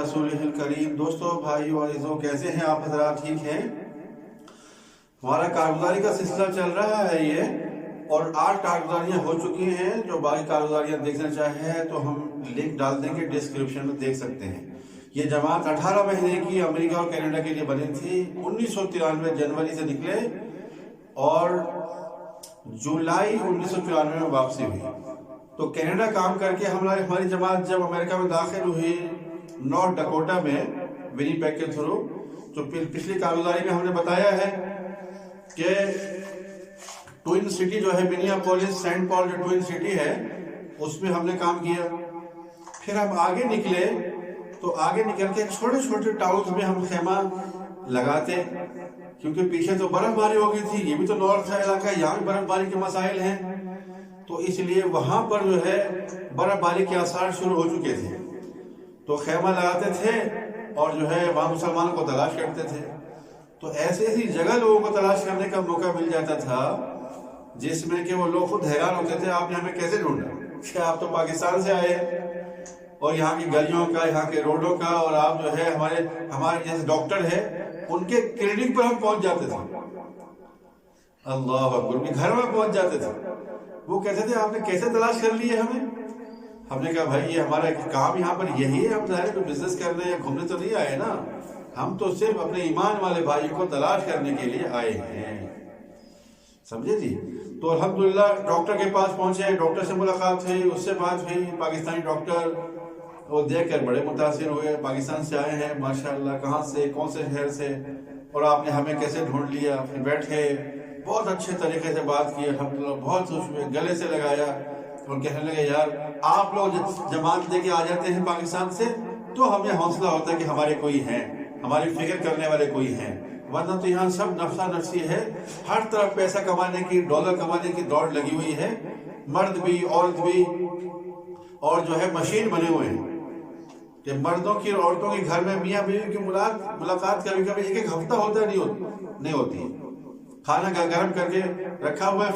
رسولہ الکریم۔ دوستو، بھائیو اور عزیزو، کیسے ہیں آپ حضرات؟ ٹھیک ہیں؟ ہمارا کارگزاری کا سلسلہ چل رہا ہے یہ، اور 8 کارگزاریاں ہو چکی ہیں۔ جو باقی کارگزاریاں دیکھنا چاہیں تو ہم لنک ڈال دیں گے ڈسکرپشن میں، دیکھ سکتے ہیں۔ یہ جماعت 18 مہینے کی امریکہ اور کینیڈا کے لیے بنی تھی۔ 1993 جنوری سے نکلے اور جولائی 1994 میں واپسی ہوئی۔ تو کینیڈا کام کر کے ہماری جماعت جب امریکہ میں داخل ہوئی نارتھ ڈکوٹا میں ونیپیگ کے تھرو، جو پچھلی کارگزاری میں ہم نے بتایا ہے کہ ٹوئن سٹی جو ہے منیاپولس سینٹ پال جو ٹوئن سٹی ہے، اس میں ہم نے کام کیا۔ پھر ہم آگے نکلے تو آگے نکل کے چھوٹے چھوٹے ٹاؤنز میں ہم خیمہ لگاتے، کیونکہ پیچھے تو برف باری ہو گئی تھی، یہ بھی تو نارتھ کا علاقہ ہے، یہاں بھی برف باری کے مسائل ہیں، تو اس لیے وہاں پر جو ہے برف باری کے آثار شروع ہو چکے تھے۔ تو خیمہ لگاتے تھے اور جو ہے وہاں مسلمانوں کو تلاش کرتے تھے۔ تو ایسی جگہ لوگوں کو تلاش کرنے کا موقع مل جاتا تھا جس میں کہ وہ لوگ خود حیران ہوتے تھے، آپ نے ہمیں کیسے ڈھونڈا؟ کہ آپ تو پاکستان سے آئے ہیں، اور یہاں کی گلیوں کا، یہاں کے روڈوں کا، اور آپ جو ہے ہمارے جیسے ڈاکٹر ہے ان کے کلینک پر ہم پہنچ جاتے تھے۔ اللہ اکبر، ان کے گھر میں پہنچ جاتے تھے۔ وہ کہتے تھے آپ نے کیسے تلاش کر لی ہے ہمیں؟ ہم نے کہا بھائی یہ ہمارا کام یہاں پر یہی ہے، ہم ظاہر کوئی بزنس کرنے یا گھومنے تو نہیں آئے نا، ہم تو صرف اپنے ایمان والے بھائی کو تلاش کرنے کے لیے آئے ہیں، سمجھے جی؟ تو الحمدللہ ڈاکٹر کے پاس پہنچے، ڈاکٹر سے ملاقات ہوئی، اس سے بات ہوئی، پاکستانی ڈاکٹر، وہ دیکھ کر بڑے متاثر ہوئے، پاکستان سے آئے ہیں ماشاءاللہ، کہاں سے، کون سے شہر سے، اور آپ نے ہمیں کیسے ڈھونڈ لیا؟ پھر بیٹھے، بہت اچھے طریقے سے بات کی، الحمدللہ بہت خوش ہوئے، گلے سے لگایا اور کہنے لگے یار آپ لوگ جماعت لے کے آ جاتے ہیں پاکستان سے تو ہمیں حوصلہ ہوتا ہے کہ ہمارے کوئی ہیں، ہماری فکر کرنے والے کوئی ہیں، ورنہ تو یہاں سب نفسا نفسی ہے، ہر طرف پیسہ کمانے کی، ڈالر کمانے کی دوڑ لگی ہوئی ہے، مرد بھی عورت بھی، اور جو ہے مشین بنے ہوئے ہیں کہ مردوں کی اور عورتوں کے گھر میں میاں بیوی کی ملاقات کبھی کبھی ایک ہفتہ ہوتا نہیں ہوتی۔ کھانا گرم کر کے رکھا ہوا ہے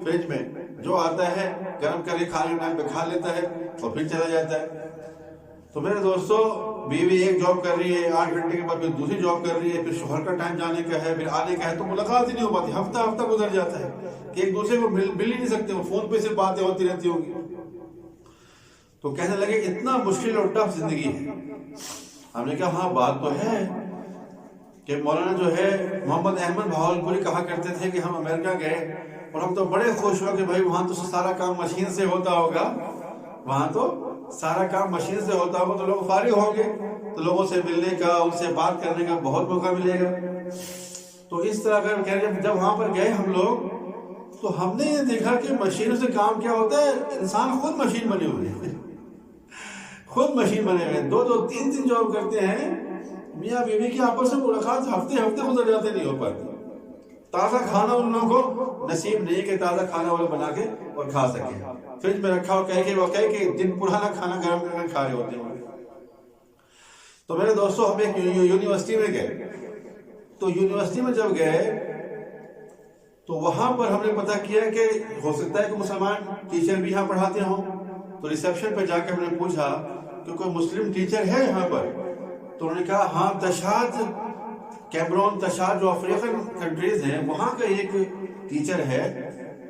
فریج میں، جو آتا ہے گرم کر کے کھانے ٹائم پہ کھا لیتا ہے اور پھر چلا جاتا ہے۔ تو میرے دوستو، بیوی ایک جاب کر رہی ہے، 8 گھنٹے کے بعد پھر دوسری جاب کر رہی ہے، پھر شوہر کا ٹائم جانے کا ہے، پھر آنے کا ہے، تو ملاقات ہی نہیں ہو پاتی، ہفتہ گزر جاتا ہے کہ ایک دوسرے کو مل ہی نہیں سکتے، وہ فون پہ صرف باتیں ہوتی رہتی ہوں گی۔ تو کہنے لگے اتنا مشکل اور ٹف زندگی ہے۔ ہم نے کہا ہاں بات تو ہے کہ مولانا جو ہے محمد احمد بہاولپوری کہا کرتے تھے کہ ہم امریکہ گئے اور ہم تو بڑے خوش ہو کہ بھائی وہاں تو سارا کام مشین سے ہوتا ہوگا، وہاں تو سارا کام مشین سے ہوتا ہوگا، تو لوگ فارغ ہوں گے تو لوگوں سے ملنے کا، ان سے بات کرنے کا بہت موقع ملے گا۔ تو اس طرح کہہ رہے جب وہاں پر گئے ہم لوگ تو ہم نے یہ دیکھا کہ مشینوں سے کام کیا ہوتا ہے، انسان خود مشین بنے ہوئے ہیں، خود مشین بنے ہوئے ہیں، 2 3 جاب کرتے ہیں، میاں بیوی کی آپس میں ملاقات ہفتے گزر جاتے نہیں ہو پاتی۔ تازہ کھانا ان لوگوں کو نصیب نہیں کہ تازہ کھانا وہ بنا کے اور کھا سکے، فریج میں رکھا ہو کہہ کے دن پرانا کھانا گرم کر کے کھا رہے ہوتے ہیں۔ تو میرے دوستو، ہم ایک یونیورسٹی میں گئے، تو یونیورسٹی میں جب گئے تو وہاں پر ہم نے پتہ کیا کہ ہو سکتا ہے کہ مسلمان ٹیچر بھی یہاں پڑھاتے ہوں۔ تو ریسیپشن پہ جا کے ہم نے پوچھا کہ کوئی مسلم ٹیچر ہے یہاں پر؟ تو انہوں نے کہا ہاں تشاد، کیمرون، تشاد جو افریقن کنٹریز ہیں وہاں کا ایک ٹیچر ہے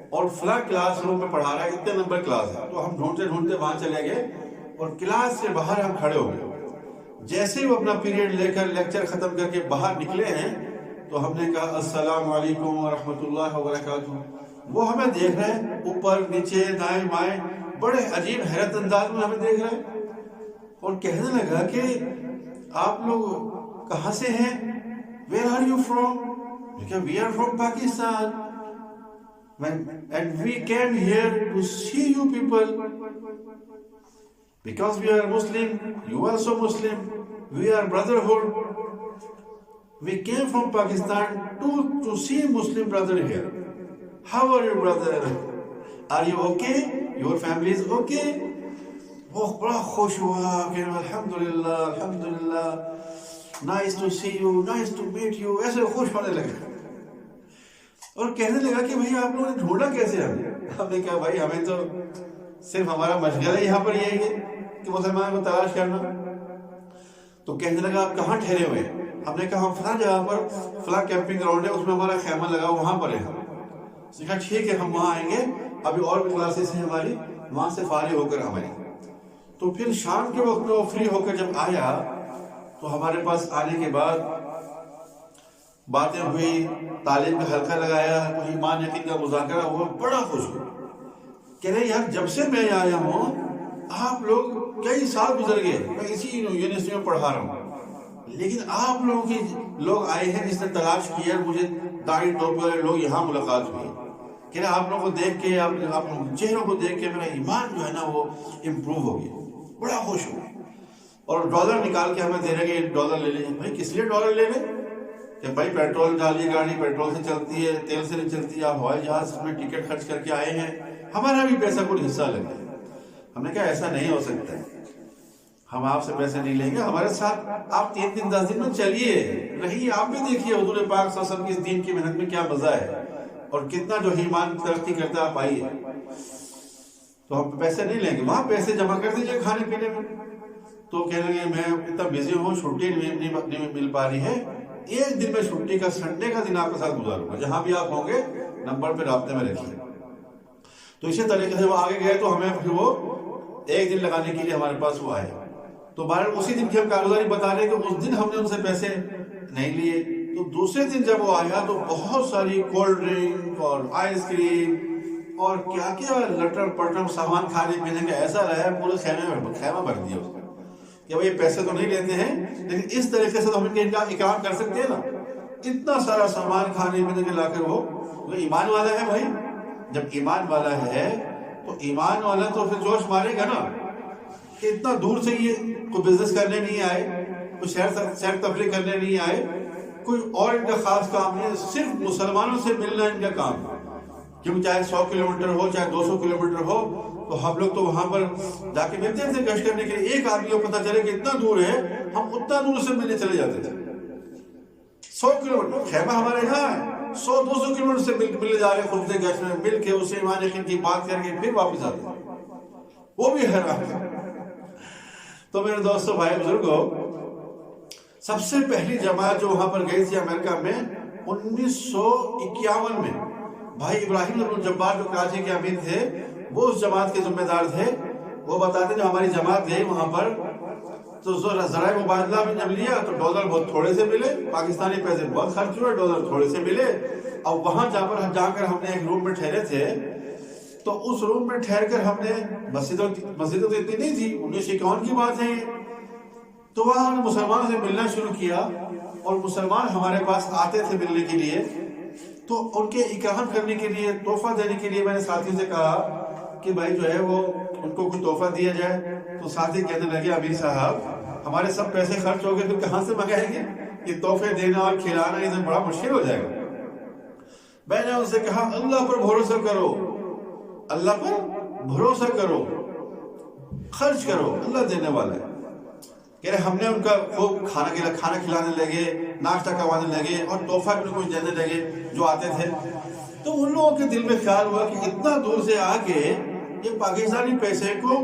اور فلاں کلاس روم میں پڑھا رہا ہے، اتنے نمبر کلاس ہے۔ تو ہم ڈھونڈتے وہاں چلے گئے اور کلاس سے باہر ہم کھڑے ہو گئے۔ جیسے وہ اپنا پیریڈ لے کر لیکچر ختم کر کے باہر نکلے ہیں تو ہم نے کہا السلام علیکم ورحمۃ اللہ وبرکاتہ۔ وہ ہمیں دیکھ رہے ہیں، اوپر نیچے دائیں بائیں، بڑے عجیب حیرت انداز میں ہمیں دیکھ رہے ہیں، اور کہنے لگا کہ آپ لوگ کہاں سے ہیں؟ Where are you from? Because we are from Pakistan. And we came here to see you people. Because we are Muslim, you are also Muslim. We are brotherhood. We came from Pakistan to see Muslim brother here. How are you, brother? Are you okay? Your family is okay? وہ بڑا خوش ہوا کہ الحمدللہ nice to see you, nice to meet you, ایسے خوش ہونے لگا اور کہنے لگا کہ بھئی آپ لوگوں نے ڈھونڈا کیسے ہم نے کہا بھائی ہمیں تو صرف ہمارا مشغلہ یہاں پر یہی ہے کہ مسلمان کو تلاش کرنا۔ تو کہنے لگا آپ کہاں ٹھہرے ہوئے؟ ہم نے کہا ہم فلاں جگہ پر فلاں کیمپنگ گراؤنڈ ہے، اس میں ہمارا خیمہ لگا وہاں پر ہے۔ اس نے کہا ٹھیک ہے ہم وہاں آئیں گے، ابھی اور بھی کلاسز ہیں ہماری، وہاں سے فارغ ہو کر ہم آئیں گے۔ تو پھر شام کے وقت میں وہ فری ہو کر جب آیا تو ہمارے پاس آنے کے بعد باتیں ہوئی، تعلیم کا حلقہ لگایا، کوئی ایمان یقین کا مذاکرہ ہوا، بڑا خوش ہوا۔ کہہ رہے یار جب سے میں آیا ہوں آپ لوگ کئی سال گزر گئے، میں اسی یونیورسٹی میں پڑھا رہا ہوں، لیکن آپ لوگ آئے ہیں جس نے تلاش کیا، مجھے داڑھی ٹوپی والے لوگ یہاں ملاقات ہوئی۔ کہہ رہے آپ لوگوں کو دیکھ کے، آپ چہروں کو دیکھ کے میرا ایمان جو ہے نا وہ امپروو ہو گیا، بڑا خوش ہوا۔ اور ڈالر نکال کے ہمیں دے رہے کہ ڈالر لے لیں۔ بھائی کس لیے ڈالر لے لیں؟ کہ بھائی پیٹرول ڈالیے، گاڑی پیٹرول سے چلتی ہے، تیل سے نہیں چلتی، آپ ہوائی جہاز میں ٹکٹ خرچ کر کے آئے ہیں، ہمارا بھی پیسہ کوئی حصہ لگے۔ ہم نے کہا ایسا نہیں ہو سکتا ہے، ہم آپ سے پیسے نہیں لیں گے، ہمارے ساتھ آپ 3 دن 10 دن میں چلیے رہیے، آپ بھی دیکھیے حضور پاک صلی اللہ علیہ وسلم کی اس دین کی محنت میں کیا مزہ ہے اور کتنا جو ایمان ترقی کرتا آپ آئیے۔ تو ہم پیسے نہیں لیں گے، وہاں پیسے جمع کر دیجیے کھانے پینے میں۔ تو کہنے لگے میں اتنا بزی ہوں، چھٹی نہیں مل پا رہی ہے، ایک دن میں چھٹی کا سنڈے کا دن آپ کے ساتھ گزاروں گا، جہاں بھی آپ ہوں گے نمبر پہ رابطے میں رکھیے۔ تو اسی طریقے سے وہ آگے گئے تو ہمیں پھر وہ ایک دن لگانے کے لیے ہمارے پاس وہ آئے۔ تو بہرحال اسی دن کی ہم کارگزاری بتا رہے کہ اس دن ہم نے ان سے پیسے نہیں لیے۔ تو دوسرے دن جب وہ آیا تو بہت ساری کولڈ ڈرنک اور آئس کریم اور کیا کیا لٹر پٹر سامان کھانے پینے کا ایسا رہا، پورے خیمہ بھر دیا اس نے کہ بھائی پیسے تو نہیں لیتے ہیں لیکن اس طریقے سے تو ہم ان کا اکرام کر سکتے ہیں نا، اتنا سارا سامان کھانے پینے کے لا کر وہ ایمان والا ہے۔ بھائی جب ایمان والا ہے تو ایمان والا تو پھر جوش مارے گا نا، کہ اتنا دور سے یہ کوئی بزنس کرنے نہیں آئے، کوئی سیر تفریح کرنے نہیں آئے، کوئی اور ان کا خاص کام نہیں، صرف مسلمانوں سے ملنا ان کا کام، کیونکہ چاہے 100 کلومیٹر ہو چاہے 200 کلومیٹر ہو، تو ہم لوگ تو وہاں پر جا کے ملتے تھے گشت کرنے کے لیے۔ ایک آدمی کو پتہ چلے کہ اتنا دور ہے، ہم اتنا دور سے ملنے چلے جاتے تھے۔ 100 کلومیٹر خیمہ ہمارے یہاں ہے، 100-200 کلومیٹر سے ملنے جا رہے، خود سے گشت میں مل کے اسے ایمان یقین کی بات کر کے پھر واپس آتے ہیں، وہ بھی حیران۔ تو میرے دوستوں بھائی بزرگوں، سب سے پہلی جماعت جو وہاں پر گئی تھی امریکہ میں 1951 میں، بھائی ابراہیم ابن الجبار جو کراچی کے امیر تھے وہ اس جماعت کے ذمہ دار تھے۔ وہ بتاتے جب ہماری جماعت گئی وہاں پر تو ذرائع مبادلہ میں جب لیا تو ڈالر بہت تھوڑے سے ملے، پاکستانی پیسے بہت خرچ ہوئے، ڈالر تھوڑے سے ملے۔ اب وہاں جا کر ہم نے ایک روم میں ٹھہرے تھے، تو اس روم میں ٹھہر کر ہم نے مسجدوں تو اتنی نہیں تھی، 1951 کی بات ہے، تو وہاں ہم نے مسلمانوں سے ملنا شروع کیا اور مسلمان ہمارے پاس آتے تھے ملنے کے لیے۔ تو ان کے اکرام کرنے کے لیے، تحفہ دینے کے لیے میں نے ساتھیوں سے کہا کہ بھائی جو ہے وہ ان کو کچھ تحفہ دیا جائے۔ تو ساتھی کہنے لگے امیر صاحب ہمارے سب پیسے خرچ ہو گئے، پھر کہاں سے منگائیں گے؟ یہ تحفے دینا اور کھلانا یہ بڑا مشکل ہو جائے گا۔ میں نے ان سے کہا اللہ پر بھروسہ کرو، اللہ پر بھروسہ کرو، خرچ کرو، اللہ دینے والا ہے۔ کہ ہم نے ان کا خوب کھانا کھلانے لگے، ناشتہ کروانے لگے اور تحفہ بھی کچھ دینے لگے جو آتے تھے۔ تو ان لوگوں کے دل میں خیال ہوا کہ اتنا دور سے آ کے یہ پاکستانی پیسے کو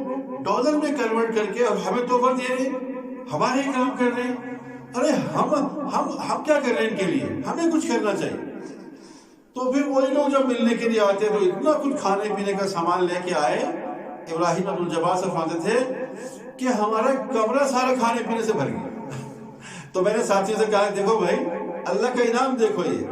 ڈالر میں کنورٹ کر کے اب ہمیں تحفہ دے رہے ہیں، ہمارے کام کر رہے ہیں، ارے ہم کیا کر رہے ہیں ان کے لیے، ہمیں کچھ کرنا چاہیے۔ تو پھر وہی لوگ جب ملنے کے لیے آتے تو اتنا کچھ کھانے پینے کا سامان لے کے آئے۔ ابراہیم ابن الجبار سے فرماتے تھے کہ ہمارا کمرہ سارا کھانے پینے سے بھر گیا۔ تو میں نے ساتھیوں سے کہا دیکھو بھائی اللہ کا انعام دیکھو، یہ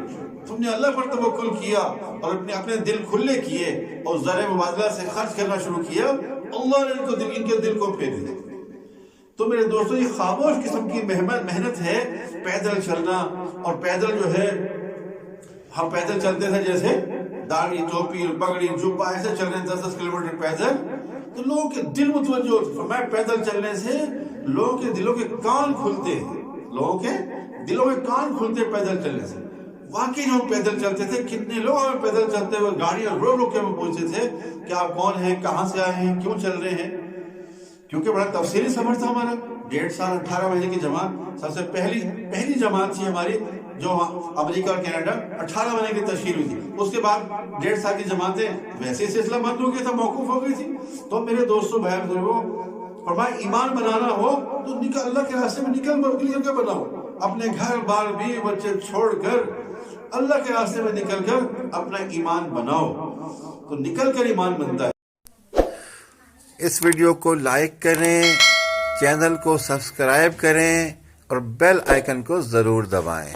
تم نے اللہ پر توکل کیا اور اپنے دل کھلے کیے اور ذرائع مبادلہ سے خرچ کرنا شروع کیا، اللہ نے ان کے دل کو پھیر دیا۔ تو میرے دوستوں یہ خاموش قسم کی محنت ہے، پیدل چلنا، اور پیدل جو ہے ہم پیدل چلتے تھے جیسے داڑھی ٹوپی پگڑی جوبہ ایسے چل رہے ہیں 10-10 کلومیٹر پیدل، تو لوگوں کے دل متوجہ ہوتے۔ فرمایا پیدل چلنے سے لوگوں کے دلوں کے کان کھلتے ہیں، لوگوں کے دلوں کے کان کھلتے پیدل چلنے سے۔ واقعی ہم پیدل چلتے تھے، کتنے لوگ ہمیں پیدل چلتے ہوئے گاڑیاں روک کے ہمیں پوچھتے تھے کہ آپ کون ہیں، کہاں سے آئے ہیں، کیوں چل رہے ہیں، کیونکہ بڑا تفصیلی سفر تھا ہمارا۔ 1.5 سال 18 مہینے کی جماعت، سب سے پہلی جماعت تھی ہماری جو امریکہ اور کینیڈا 18 مہینے کی تشکیل ہوئی تھی۔ اس کے بعد 1.5 سال کی جماعتیں ویسے سلسلہ بند ہو گیا تھا، موقوف ہو گئی تھی۔ تو میرے دوستوں بھائی بزرگوں فرمایا ایمان بنانا ہو تو اللہ کے راستے میں نکل کر بناؤ. اپنے گھر بار بیوی بچے چھوڑ کر اللہ کے راستے میں نکل کر اپنا ایمان بناؤ, تو نکل کر ایمان بنتا ہے. اس ویڈیو کو لائک کریں, چینل کو سبسکرائب کریں اور بیل آئیکن کو ضرور دبائیں.